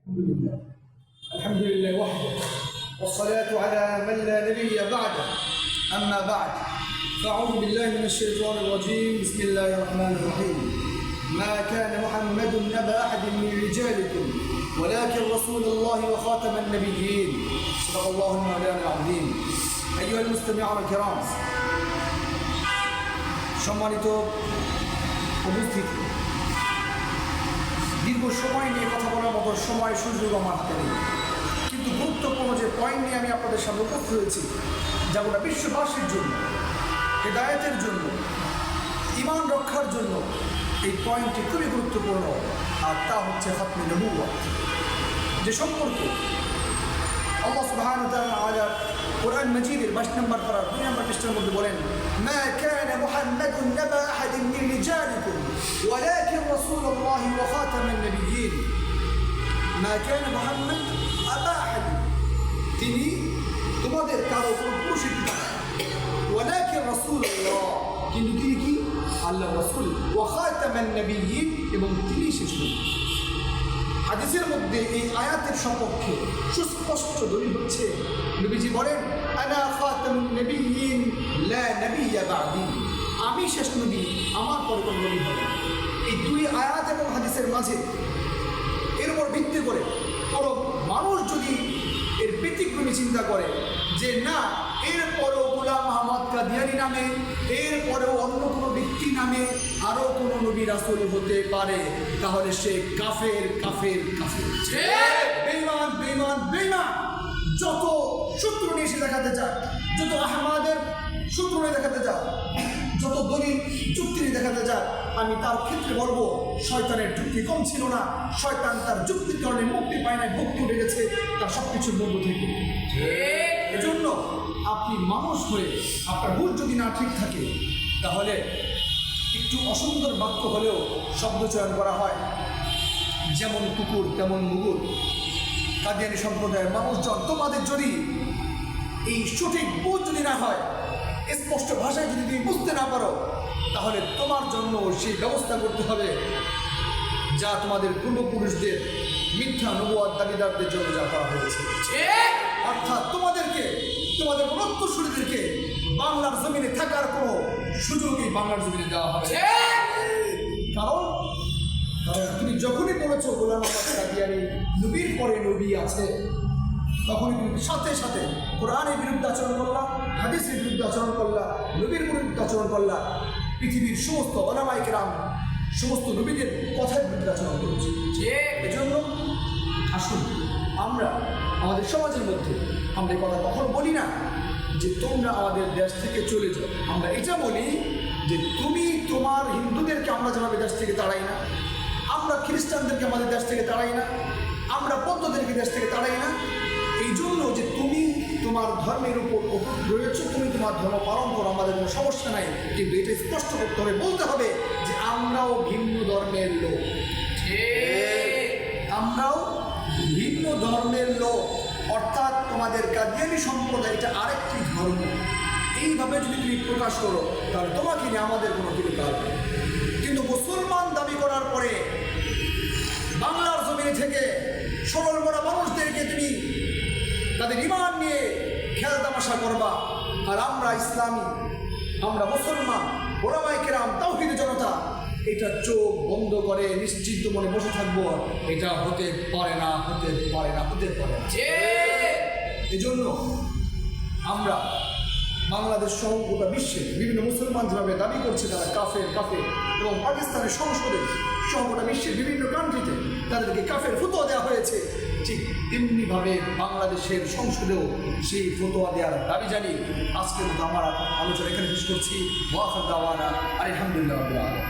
الحمد لله وحده والصلاة على من لا نبي بعده أما بعد فأعوذ بالله من الشيطان الرجيم بسم الله الرحمن الرحيم ما كان محمد نبا أحد من رجالكم ولكن رسول الله وخاتم النبيين صدق الله المولان العظيم أيها المستمعون الكرام সম্মানিত উপস্থিতি দীর্ঘ সময় নিয়ে কথা বলার মতো সময় সুযোগ আমার হাতে নেই, কিন্তু গুরুত্বপূর্ণ যে পয়েন্ট নিয়ে আমি আপনাদের সামনে উপস্থিত হয়েছি যা গোটা বিশ্ববাসীর জন্য, হেদায়েতের জন্য, ঈমান রক্ষার জন্য এই পয়েন্টটি খুবই গুরুত্বপূর্ণ। আর তা হচ্ছে খতমে নবুওয়াত, যে সম্পর্কে আল্লাহ সুবহানাহু ওয়া তাআলা কোরআন মাজিদের 22 নম্বর পারা 2 নম্বর পৃষ্ঠার মধ্যে বলেন, মা কানা মুহাম্মাদুন নাবা আহাদিন মিন রিজালিকুম ওয়ালাকিন রাসূলুল্লাহি ওয়া খাতামান নাবিয়্যিন। মা কানা মুহাম্মাদ আবা আহাদ, তিনি তোমাদের কারো কোনো পুরুষের পিতা নয়, ওয়ালাকিন রাসূলুল্লাহ, কিন্তু তিনি কি আল্লাহর রাসূল, ওয়া খাতামান নাবিয়্যিন, এবং তিনি শেষ নবী। হাদিসের মধ্যে এই আয়াতের সপক্ষে সুস্পষ্ট দলিল হচ্ছে নবীজি বলেন, আনা খাতামুন নবিয়্যিন লা নবিয়্যা বা'দি, আমি শেষ নবী, আমার পরে কোনো নবী হবে না। এই দুই আয়াত এবং হাদিসের মাঝে এর উপর ভিত্তি করে কোনো মানুষ যদি এর ব্যতিক্রমী চিন্তা করে যে না, এরপরেও গোলাম আহমদ কাদিয়ানী নামে, এরপরেও অন্য কোনো ব্যক্তি নামে আরও কোনো নবী রাসূল হতে পারে, তাহলে সে কাফের কাফের কাফের, বেঈমান বেঈমান বেঈমান। যত সূত্র নিয়ে এসে দেখাতে চায়, যত আহমদের সূত্র নিয়ে দেখাতে চায়, যত দলিল যুক্তি নিয়ে দেখাতে চায়, আমি তার ক্ষেত্রে বলবো শয়তানের যুক্তি কম ছিল না। শয়তান তার যুক্তির কারণে মুক্তি পায় না, ভক্তি উঠে গেছে তার সব কিছুর মধ্য থেকে। এজন্য আপনি মানুষ হয়ে আপনার ভুল যদি না ঠিক থাকে, তাহলে একটু অসুন্দর বাক্য হলেও শব্দ চয়ন করা হয়, যেমন কুকুর তেমন মুগুর। কাদিয়ানী সম্প্রদায়ের মানুষজন, তোমাদের যদি এই সঠিক বুঝ যদি না হয়, স্পষ্ট ভাষায় যদি তুমি বুঝতে না পারো, তাহলে তোমার জন্য সেই ব্যবস্থা করতে হবে যা তোমাদের পূর্বপুরুষদের মিথ্যা নবুয়ত দাবিদারদের জন্য যা করা হয়েছে। অর্থাৎ তোমাদেরকে, তোমাদের উত্তরসূরিদেরকে বাংলার জমিনে থাকার কোনো সুযোগই বাংলার জমিনে দেওয়া হবে। কারণ তুমি যখনই বলেছো গোলাম আহমদ কাদিয়ানী নবীর পরে নবী আছে, তখনই তুমি সাথে সাথে কোরআনের বিরুদ্ধে আচরণ করলা, হাদিসের বিরুদ্ধে আচরণ করলা, নবীর বিরুদ্ধে আচরণ করলা, পৃথিবীর সমস্ত ওলামায়ে কেরাম সমস্ত নবীদের কথার বিরুদ্ধে আচরণ করেছে। এজন্য আসুন আমরা আমাদের সমাজের মধ্যে আমরা এই কথা কখনো বলি না যে তোমরা আমাদের দেশ থেকে চলে যাও, আমরা এটা বলি যে তুমি তোমার হিন্দুদেরকে আমরা যেভাবে দেশ থেকে তাড়াই না, আমরা খ্রিস্টানদেরকে আমাদের দেশ থেকে তাড়াই না, আমরা বৌদ্ধদেরকে দেশ থেকে তাড়াই না, এই জন্য যে তুমি তোমার ধর্মের উপর রয়েছে, তুমি তোমার ধর্ম পালন করো, আমাদের কোনো সমস্যা নাই, কিন্তু এটা স্পষ্ট করতে হবে, বলতে হবে যে আমরাও ভিন্ন ধর্মের লোক, আমরাও ভিন্ন ধর্মের লোক। অর্থাৎ তোমাদের কাদিয়ানী সম্প্রদায় এটা আরেকটি ধর্ম, এইভাবে যদি তুমি প্রকাশ করো তাহলে তোমাকে নিয়ে আমাদের কোনো বিরোধ হবে। কিন্তু মুসলমান দাবি করার পরে বাংলার জমিনে থেকে সরল মনা মানুষদেরকে তুমি তাদের ঈমান নিয়ে খেয়াল তামাশা করবা, আর আমরা ইসলামী, আমরা মুসলমান, ওলামায়ে কেরাম, তাওহীদি জনতা এটা চোখ বন্ধ করে নিশ্চিন্ত মনে বসে থাকবো, এটা হতে পারে না, হতে পারে না, হতে পারে না। এজন্য আমরা বাংলাদেশ সহ গোটা বিশ্বে বিভিন্ন মুসলমান যেভাবে দাবি করছে তারা কাফের কাফের, এবং পাকিস্তানের সংসদে সহ গোটা বিশ্বের বিভিন্ন কান্ট্রিতে তাদেরকে কাফের ফতোয়া দেওয়া হয়েছে, ঠিক তেমনিভাবে বাংলাদেশের সংসদেও সেই ফতোয়া দেওয়ার দাবি জানিয়ে আজকের মতো আমার আলোচনা এখানে শেষ করছি। ওয়া আখিরু দাওয়ানা আলহামদুলিল্লাহি রাব্বিল আলামিন।